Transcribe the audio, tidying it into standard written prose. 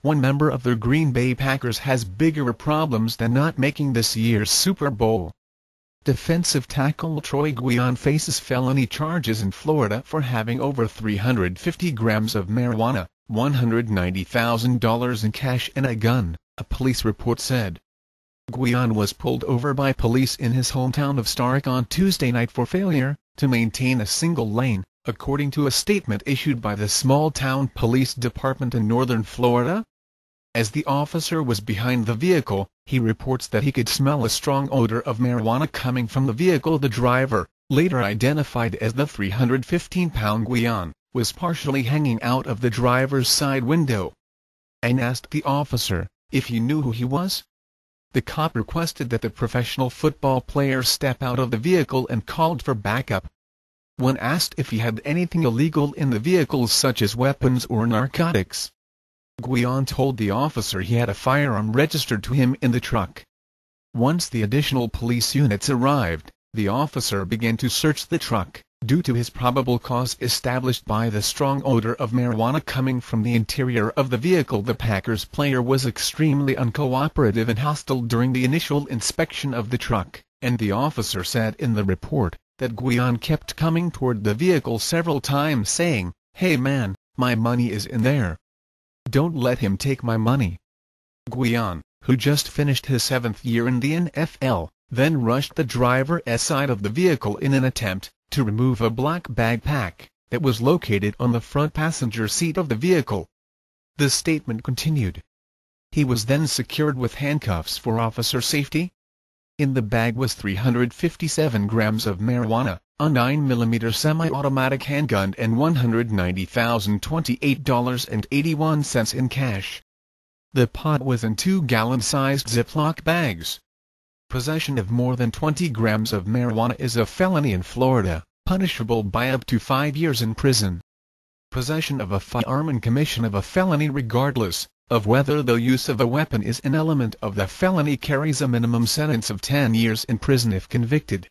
one member of the Green Bay Packers has bigger problems than not making this year's Super Bowl. Defensive tackle Troy Guion faces felony charges in Florida for having over 350 grams of marijuana, $190,000 in cash and a gun, a police report said. Guion was pulled over by police in his hometown of Stark on Tuesday night for failure to maintain a single lane, according to a statement issued by the small-town police department in northern Florida. As the officer was behind the vehicle, he reports that he could smell a strong odor of marijuana coming from the vehicle. The driver, later identified as the 315-pound Guion, was partially hanging out of the driver's side window, and asked the officer if he knew who he was. The cop requested that the professional football player step out of the vehicle and called for backup. When asked if he had anything illegal in the vehicle such as weapons or narcotics, Guion told the officer he had a firearm registered to him in the truck. Once the additional police units arrived, the officer began to search the truck, due to his probable cause established by the strong odor of marijuana coming from the interior of the vehicle. The Packers player was extremely uncooperative and hostile during the initial inspection of the truck, and the officer said in the report that Guion kept coming toward the vehicle several times saying, "Hey man, my money is in there. Don't let him take my money." Guion, who just finished his 7th year in the NFL, then rushed the driver's side of the vehicle in an attempt to remove a black backpack that was located on the front passenger seat of the vehicle. The statement continued. He was then secured with handcuffs for officer safety. In the bag was 357 grams of marijuana, a 9mm semi-automatic handgun and $190,028.81 in cash. The pot was in 2-gallon-sized Ziploc bags. Possession of more than 20 grams of marijuana is a felony in Florida, punishable by up to 5 years in prison. Possession of a firearm and commission of a felony regardless of whether the use of a weapon is an element of the felony carries a minimum sentence of 10 years in prison if convicted.